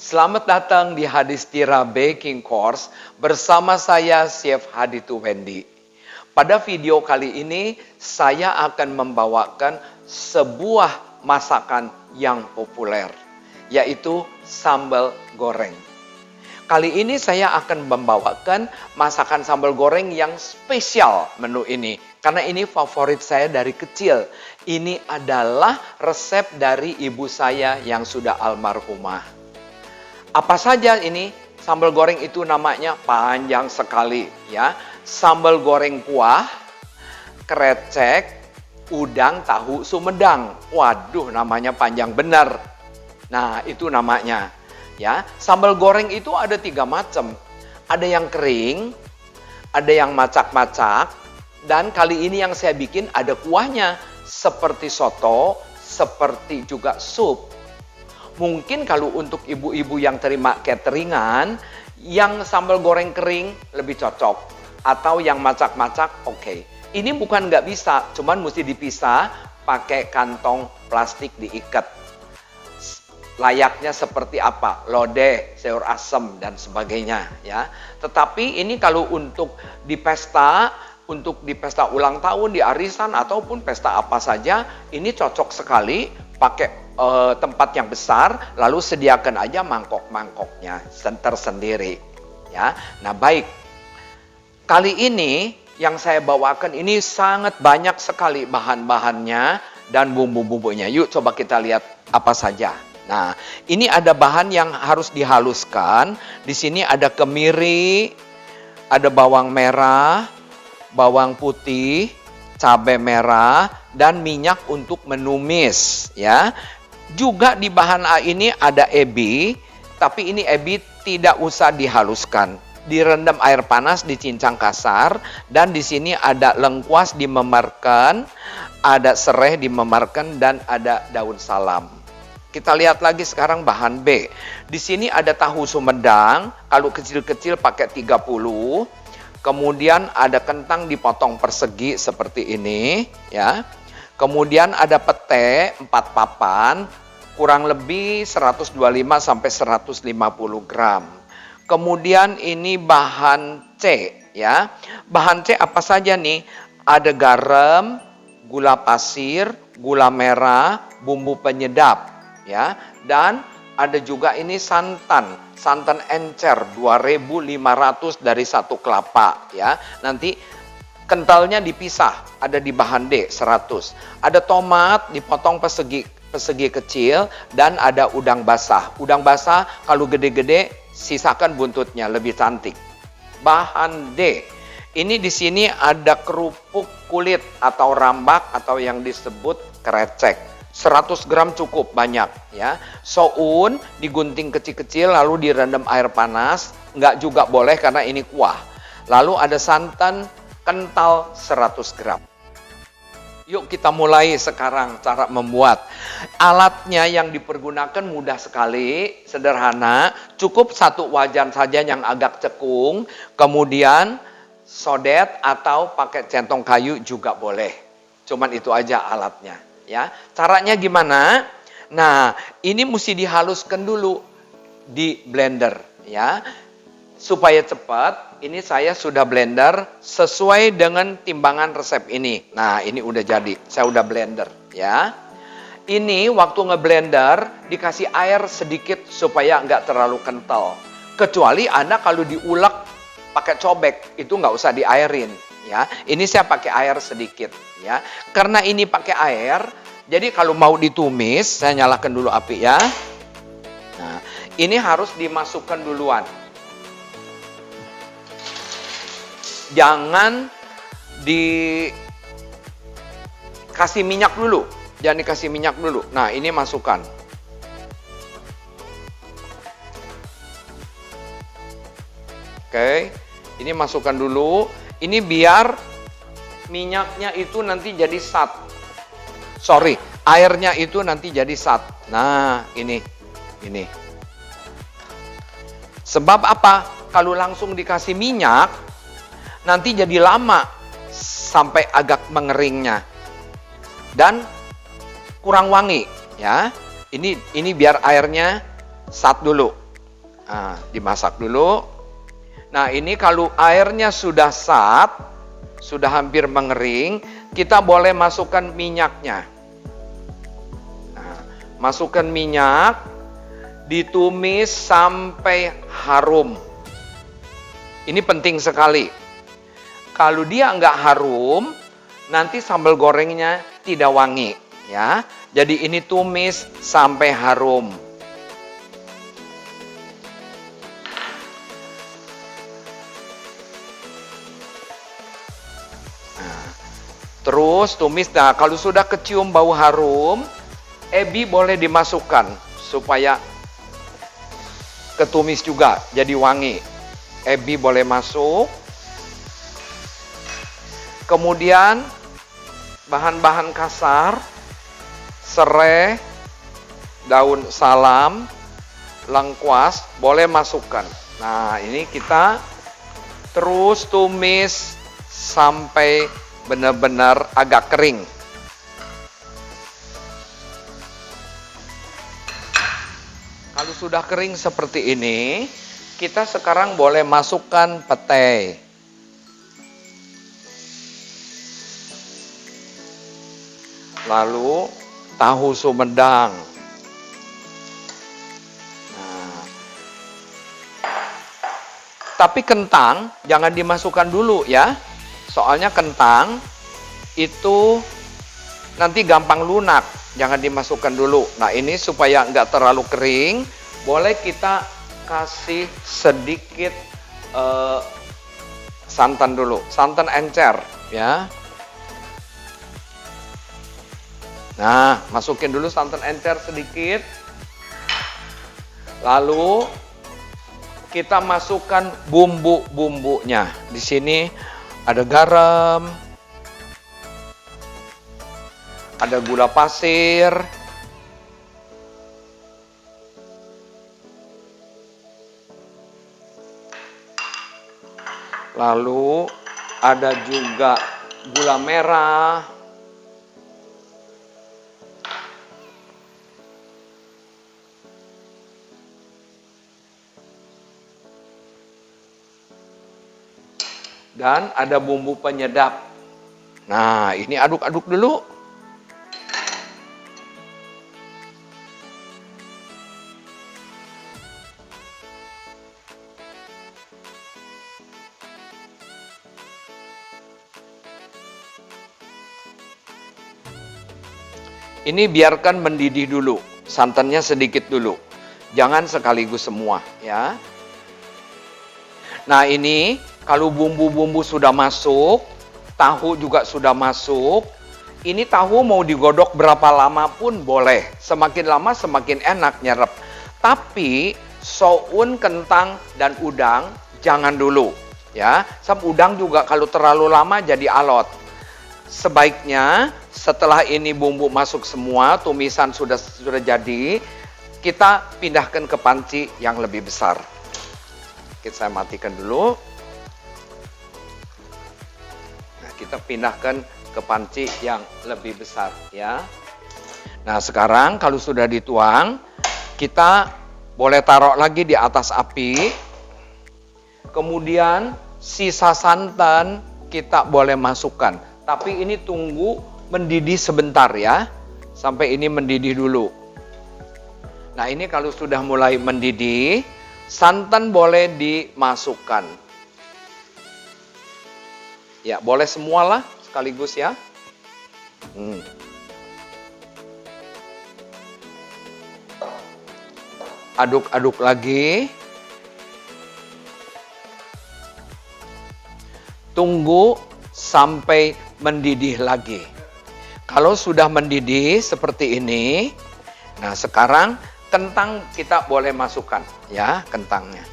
Selamat datang di Hadistira Baking Course bersama saya Chef Haditu Wendy. Pada video kali ini saya akan membawakan sebuah masakan yang populer, yaitu sambal goreng. Kali ini saya akan membawakan masakan sambal goreng yang spesial menu ini. Karena ini favorit saya dari kecil. Ini adalah resep dari ibu saya yang sudah almarhumah. Apa saja ini? Sambal goreng itu namanya panjang sekali ya. Sambal goreng kuah, krecek, udang, tahu, sumedang. Waduh, namanya panjang benar. Nah, itu namanya ya. Sambal goreng itu ada 3 macam. Ada yang kering, ada yang macak-macak, dan kali ini yang saya bikin ada kuahnya seperti soto, seperti juga sup. Mungkin kalau untuk ibu-ibu yang terima cateringan, yang sambal goreng kering lebih cocok. Atau yang macak-macak, oke. Ini bukan nggak bisa, cuman mesti dipisah pakai kantong plastik diikat. Layaknya seperti apa? Lodeh, sayur asem, dan sebagainya. Ya. Tetapi ini kalau untuk di pesta ulang tahun, di arisan, ataupun pesta apa saja, ini cocok sekali pakai tempat yang besar, lalu sediakan aja mangkok-mangkoknya tersendiri. Ya, nah baik. Kali ini yang saya bawakan ini sangat banyak sekali bahan-bahannya dan bumbu-bumbunya. Yuk coba kita lihat apa saja. Nah, ini ada bahan yang harus dihaluskan. Di sini ada kemiri, ada bawang merah, bawang putih, cabai merah, dan minyak untuk menumis ya. Juga di bahan A ini ada ebi, tapi ini ebi tidak usah dihaluskan. Direndam air panas, dicincang kasar, dan di sini ada lengkuas dimemarkan, ada serai dimemarkan, dan ada daun salam. Kita lihat lagi sekarang bahan B. Di sini ada tahu sumedang, kalau kecil-kecil pakai 30. Kemudian ada kentang dipotong persegi seperti ini, ya. Kemudian ada pete 4 papan, kurang lebih 125 sampai 150 gram. Kemudian ini bahan C, ya. Bahan C apa saja nih? Ada garam, gula pasir, gula merah, bumbu penyedap, ya. Dan ada juga ini santan encer 2.500 dari 1 kelapa ya. Nanti kentalnya dipisah, ada di bahan D 100. Ada tomat dipotong persegi kecil, dan ada udang basah. Udang basah kalau gede-gede sisakan buntutnya, lebih cantik. Bahan D. Ini di sini ada kerupuk kulit atau rambak atau yang disebut krecek. 100 gram cukup banyak ya. Soun digunting kecil-kecil lalu direndam air panas, enggak juga boleh karena ini kuah. Lalu ada santan kental 100 gram. Yuk kita mulai sekarang cara membuat. Alatnya yang dipergunakan mudah sekali, sederhana. Cukup 1 wajan saja yang agak cekung, kemudian sodet atau pakai centong kayu juga boleh. Cuman itu aja alatnya. Ya, caranya gimana? Nah, ini mesti dihaluskan dulu di blender ya. Supaya cepat, ini saya sudah blender sesuai dengan timbangan resep ini. Nah, ini udah jadi. Saya udah blender ya. Ini waktu ngeblender dikasih air sedikit supaya nggak terlalu kental. Kecuali Anda kalau diulek pakai cobek, itu nggak usah diairin ya. Ini saya pakai air sedikit ya. Karena ini pakai air, jadi kalau mau ditumis, saya nyalakan dulu api ya. Nah, ini harus dimasukkan duluan. Jangan dikasih minyak dulu. Jangan dikasih minyak dulu. Nah, ini masukkan. Oke, ini masukkan dulu. Ini biar minyaknya itu nanti jadi airnya itu nanti jadi sat. Nah, ini. Sebab apa? Kalau langsung dikasih minyak, nanti jadi lama sampai agak mengeringnya. Dan kurang wangi, ya. Ini biar airnya sat dulu. Nah, dimasak dulu. Nah, ini kalau airnya sudah sudah hampir mengering, kita boleh masukkan minyaknya. Nah, masukkan minyak, ditumis sampai harum. Ini penting sekali. Kalau dia nggak harum, nanti sambal gorengnya tidak wangi, ya. Jadi ini tumis sampai harum. Nah, terus tumis. Nah, kalau sudah kecium bau harum, ebi boleh dimasukkan supaya ketumis juga jadi wangi. Ebi boleh masuk. Kemudian bahan-bahan kasar, serai, daun salam, lengkuas boleh masukkan. Nah, ini kita terus tumis sampai benar-benar agak kering. Kalau sudah kering seperti ini, kita sekarang boleh masukkan petai. Lalu tahu sumedang. Nah, tapi kentang jangan dimasukkan dulu ya. Soalnya kentang itu nanti gampang lunak. Jangan dimasukkan dulu. Nah, ini supaya nggak terlalu kering, boleh kita kasih sedikit santan dulu, santan encer ya. Nah, masukin dulu santan encer sedikit. Lalu kita masukkan bumbu-bumbunya. Di sini ada garam, ada gula pasir, lalu ada juga gula merah, dan ada bumbu penyedap. Nah, ini aduk-aduk dulu. Ini biarkan mendidih dulu, santannya sedikit dulu. Jangan sekaligus semua, ya. Nah, ini kalau bumbu-bumbu sudah masuk, tahu juga sudah masuk. Ini tahu mau digodok berapa lama pun boleh. Semakin lama semakin enak nyerep. Tapi soun, kentang, dan udang jangan dulu, ya. Sam udang juga kalau terlalu lama jadi alot. Sebaiknya setelah ini bumbu masuk semua, tumisan sudah jadi, kita pindahkan ke panci yang lebih besar. Saya matikan dulu. Nah, kita pindahkan ke panci yang lebih besar ya. Nah, sekarang kalau sudah dituang, kita boleh taruh lagi di atas api. Kemudian sisa santan kita boleh masukkan. Tapi ini tunggu mendidih sebentar ya. Sampai ini mendidih dulu. Nah, ini kalau sudah mulai mendidih, santan boleh dimasukkan. Ya, boleh semualah sekaligus ya. Aduk-aduk lagi. Tunggu sampai mendidih lagi. Kalau sudah mendidih seperti ini, nah sekarang kentang kita boleh masukkan ya, kentangnya.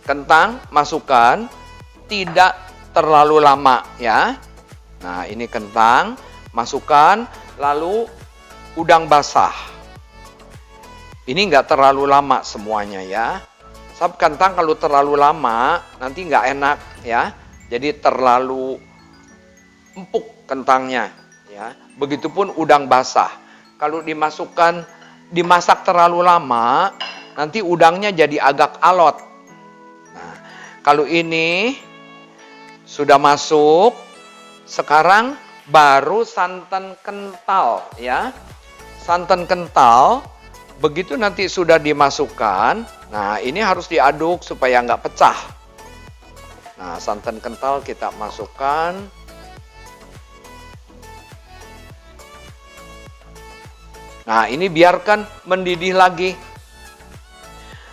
Kentang masukkan, tidak terlalu lama ya. Nah, ini kentang masukkan, lalu udang basah. Ini nggak terlalu lama semuanya ya. Sebab kentang kalau terlalu lama nanti nggak enak ya. Jadi terlalu empuk kentangnya Ya, begitupun udang basah. Kalau dimasak terlalu lama, nanti udangnya jadi agak alot. Nah, kalau ini sudah masuk, sekarang baru santan kental ya. Santan kental, begitu nanti sudah dimasukkan, nah ini harus diaduk supaya nggak pecah. Nah, santan kental kita masukkan. Nah, ini biarkan mendidih lagi.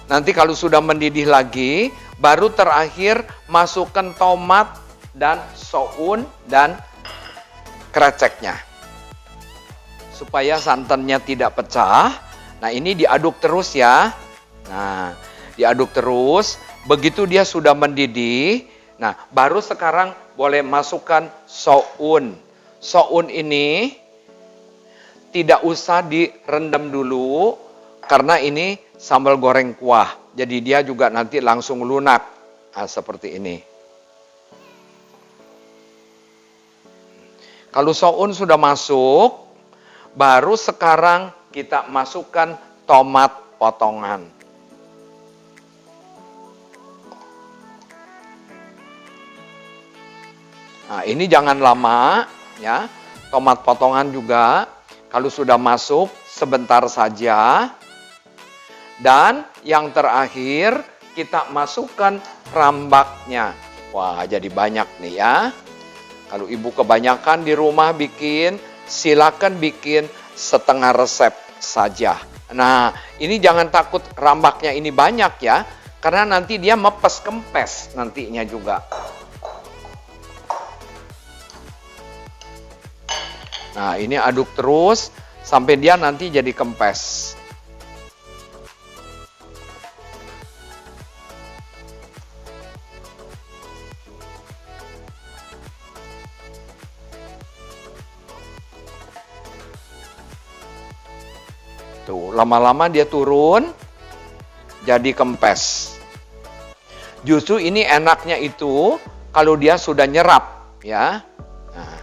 Nanti kalau sudah mendidih lagi, baru terakhir masukkan tomat dan soun dan kreceknya. Supaya santannya tidak pecah. Nah, ini diaduk terus ya. Nah, diaduk terus. Begitu dia sudah mendidih, nah baru sekarang boleh masukkan soun. Soun ini tidak usah direndam dulu karena ini sambal goreng kuah. Jadi dia juga nanti langsung lunak. Nah, seperti ini. Kalau soun sudah masuk, baru sekarang kita masukkan tomat potongan. Nah, ini jangan lama ya. Tomat potongan juga kalau sudah masuk sebentar saja. Dan yang terakhir kita masukkan rambaknya. Wah, jadi banyak nih ya. Kalau ibu kebanyakan di rumah bikin, silakan bikin setengah resep saja. Nah, ini jangan takut rambaknya ini banyak ya. Karena nanti dia mepes kempes nantinya juga. Nah, ini aduk terus sampai dia nanti jadi kempes. Tuh, lama-lama dia turun jadi kempes. Justru ini enaknya itu kalau dia sudah nyerap ya. Nah.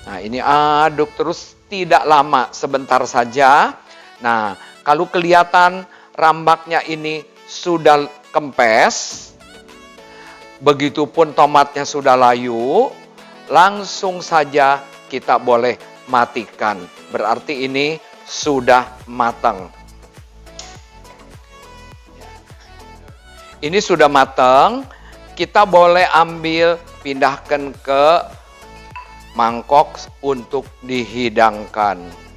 Nah, ini aduk terus tidak lama, sebentar saja. Nah, kalau kelihatan rambaknya ini sudah kempes, begitupun tomatnya sudah layu, langsung saja kita boleh matikan. Berarti ini sudah matang. Ini sudah matang, kita boleh ambil, pindahkan ke mangkok untuk dihidangkan.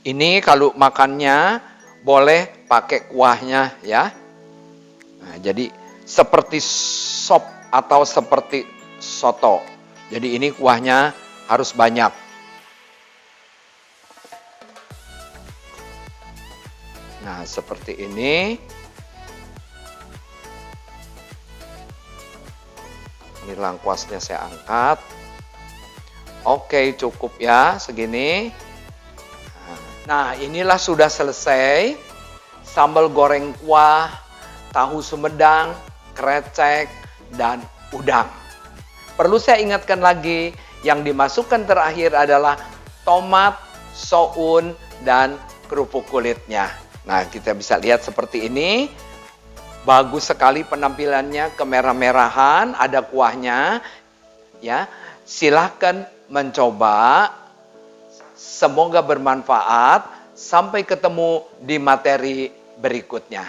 Ini kalau makannya boleh pakai kuahnya ya. Nah, jadi seperti sop atau seperti soto. Jadi ini kuahnya harus banyak. Nah, seperti ini. Ini lengkuasnya saya angkat. Oke, cukup ya segini. Nah, inilah sudah selesai sambal goreng kuah, tahu sumedang, krecek, dan udang. Perlu saya ingatkan lagi, yang dimasukkan terakhir adalah tomat, soun, dan kerupuk kulitnya. Nah, kita bisa lihat seperti ini. Bagus sekali penampilannya, kemerah-merahan, ada kuahnya. Ya, silahkan mencoba. Semoga bermanfaat. Sampai ketemu di materi berikutnya.